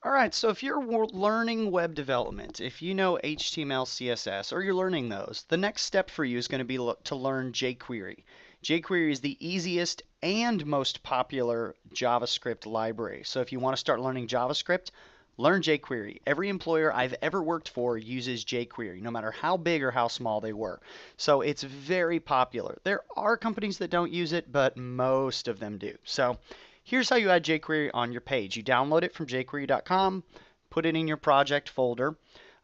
All right, so if you're learning web development, if you know HTML, CSS, or you're learning those, the next step for you is going to be to learn jQuery. jQuery is the easiest and most popular JavaScript library. So if you want to start learning JavaScript, learn jQuery. Every employer I've ever worked for uses jQuery, no matter how big or how small they were. So it's very popular. There are companies that don't use it, but most of them do. So here's how you add jQuery on your page. You download it from jQuery.com, put it in your project folder,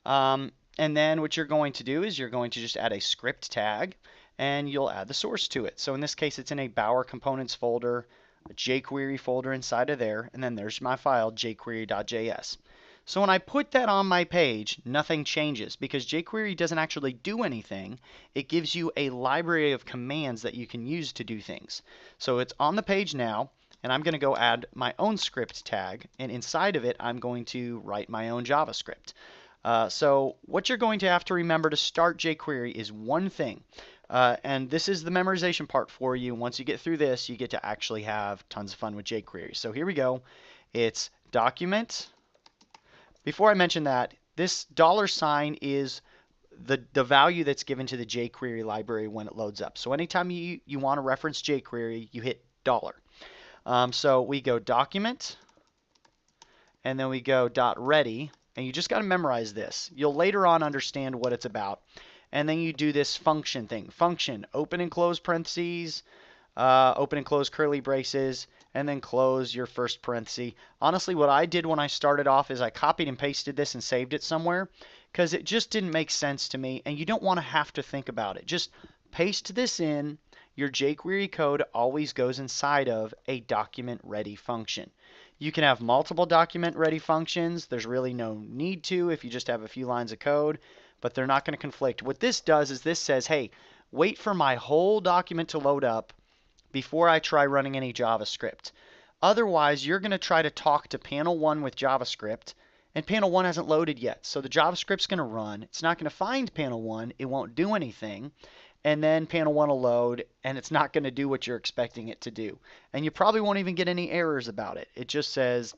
and then what you're going to do is you're going to just add a script tag and you'll add the source to it. So in this case, it's in a Bower Components folder, a jQuery folder inside of there, and then there's my file, jQuery.js. So when I put that on my page, nothing changes because jQuery doesn't actually do anything. It gives you a library of commands that you can use to do things. So it's on the page now, and I'm going to go add my own script tag, and inside of it, I'm going to write my own JavaScript. So what you're going to have to remember to start jQuery is one thing, and this is the memorization part for you. Once you get through this, you get to actually have tons of fun with jQuery. So here we go. It's document. Before I mention that, this $sign is the value that's given to the jQuery library when it loads up. So anytime you want to reference jQuery, you hit $. So we go document, and then we go .ready, and you just got to memorize this. You'll later on understand what it's about. And then you do this function thing. Function, open and close parentheses, open and close curly braces, and then close your first parenthesis. Honestly, what I did when I started off is I copied and pasted this and saved it somewhere because it just didn't make sense to me, and you don't want to have to think about it. Just paste this in. Your jQuery code always goes inside of a document ready function. You can have multiple document ready functions. There's really no need to if you just have a few lines of code, but they're not going to conflict. What this does is this says, hey, wait for my whole document to load up before I try running any JavaScript. Otherwise, you're going to try to talk to panel 1 with JavaScript, and panel 1 hasn't loaded yet. So the JavaScript's going to run. It's not going to find panel 1. It won't do anything. And then panel 1 will load, and it's not going to do what you're expecting it to do. And you probably won't even get any errors about it. It just says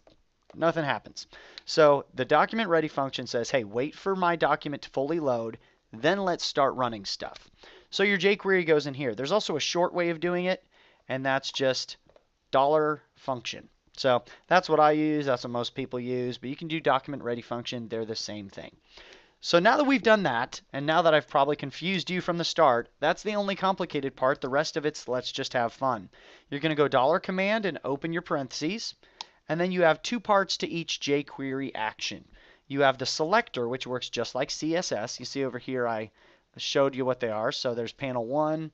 nothing happens. So the document ready function says, hey, wait for my document to fully load, then let's start running stuff. So your jQuery goes in here. There's also a short way of doing it, and that's just $function. So that's what I use. That's what most people use. But you can do document ready function. They're the same thing. So now that we've done that, and now that I've probably confused you from the start, that's the only complicated part. The rest of it's let's just have fun. You're going to go $command and open your parentheses, and then you have two parts to each jQuery action. You have the selector, which works just like CSS. You see over here I showed you what they are. So there's panel 1,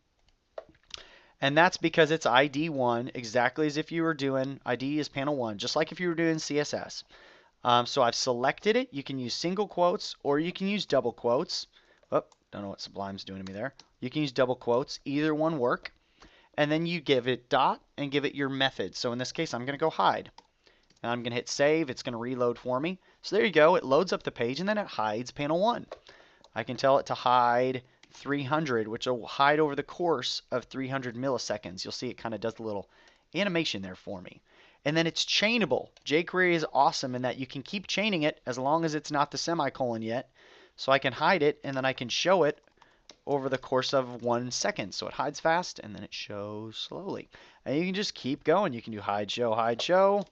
and that's because it's ID 1, exactly as if you were doing, ID is panel 1, just like if you were doing CSS. So I've selected it. You can use single quotes or you can use double quotes. Oh, don't know what Sublime's doing to me there. You can use double quotes. Either one work. And then you give it dot and give it your method. So in this case, I'm going to go hide. And I'm going to hit save. It's going to reload for me. So there you go. It loads up the page and then it hides panel 1. I can tell it to hide 300, which will hide over the course of 300 milliseconds. You'll see it kind of does a little animation there for me. And then it's chainable. jQuery is awesome in that you can keep chaining it as long as it's not the semicolon yet. So I can hide it and then I can show it over the course of 1 second. So it hides fast and then it shows slowly. And you can just keep going. You can do hide, show, hide, show.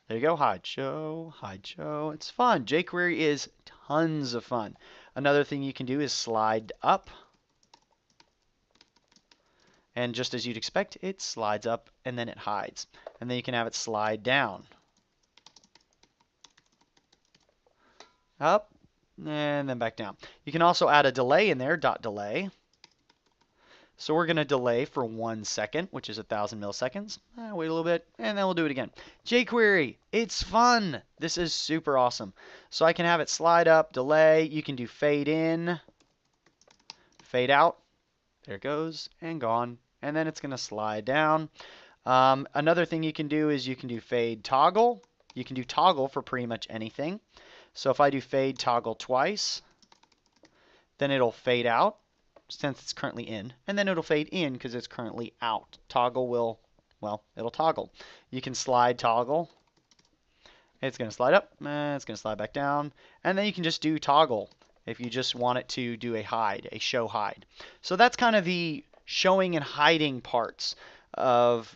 There you go, hide, show, hide, show. It's fun. jQuery is tons of fun. Another thing you can do is slide up. And just as you'd expect, it slides up and then it hides. And then you can have it slide down. Up and then back down. You can also add a delay in there, .delay. So we're going to delay for 1 second, which is 1,000 milliseconds. Wait a little bit, and then we'll do it again. jQuery, it's fun. This is super awesome. So I can have it slide up, delay. You can do fade in, fade out. There it goes, and gone. And then it's going to slide down. Another thing you can do is you can do fade toggle. You can do toggle for pretty much anything. So if I do fade toggle twice, then it'll fade out since it's currently in, and then it'll fade in because it's currently out. Toggle will, well, it'll toggle. You can slide toggle, It's going to slide up, and it's going to slide back down, and then you can just do toggle if you just want it to do a hide, a show hide. So that's kind of the showing and hiding parts of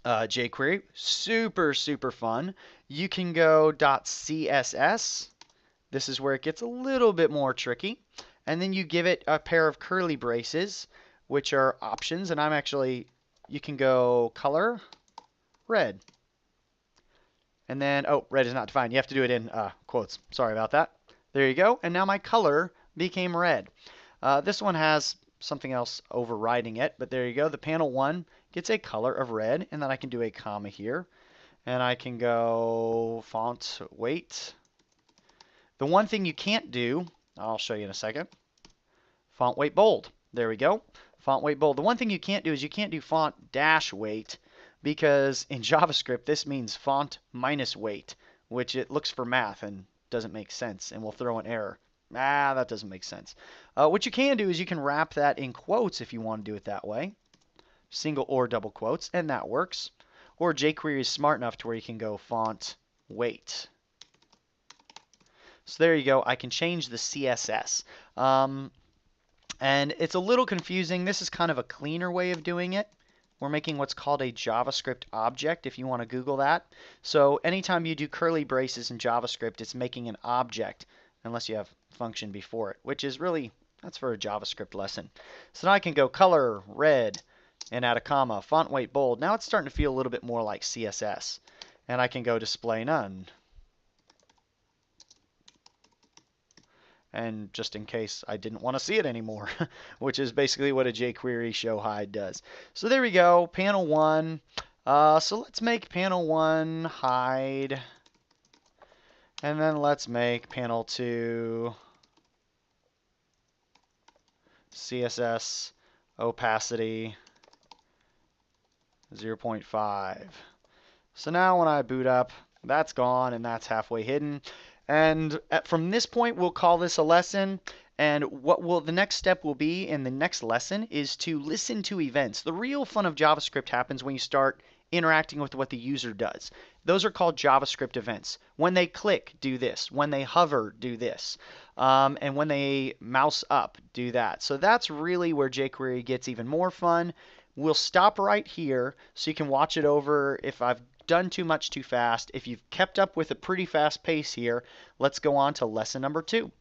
jQuery. Super, super fun. You can go .css. This is where it gets a little bit more tricky. And then you give it a pair of curly braces, which are options. And you can go color, red. And then, oh, red is not defined. You have to do it in quotes. Sorry about that. There you go. And now my color became red. This one has something else overriding it, but there you go. The panel 1 gets a color of red, and then I can do a comma here. And I can go font weight. The one thing you can't do, I'll show you in a second, font weight bold. There we go. Font weight bold. The one thing you can't do is you can't do font dash weight, because in JavaScript this means font minus weight, which it looks for math and doesn't make sense and will throw an error. That doesn't make sense. What you can do is you can wrap that in quotes if you want to do it that way. Single or double quotes, and that works. Or jQuery is smart enough to where you can go font weight. So there you go. I can change the CSS. And it's a little confusing. This is kind of a cleaner way of doing it. We're making what's called a JavaScript object, if you want to Google that. So anytime you do curly braces in JavaScript, it's making an object, unless you have function before it, which is really, that's for a JavaScript lesson. So now I can go color, red, and add a comma, font weight bold. Now it's starting to feel a little bit more like CSS. And I can go display none. And just in case I didn't want to see it anymore, which is basically what a jQuery show hide does. So there we go, panel 1. So let's make panel 1 hide. And then let's make panel 2 CSS opacity 0.5. So now when I boot up, that's gone and that's halfway hidden. And from this point, we'll call this a lesson. And the next step will be in the next lesson is to listen to events. The real fun of JavaScript happens when you start interacting with what the user does. Those are called JavaScript events. When they click, do this. When they hover, do this. And when they mouse up, do that. So that's really where jQuery gets even more fun. We'll stop right here so you can watch it over if I've done too much too fast. If you've kept up with a pretty fast pace here, let's go on to lesson number 2.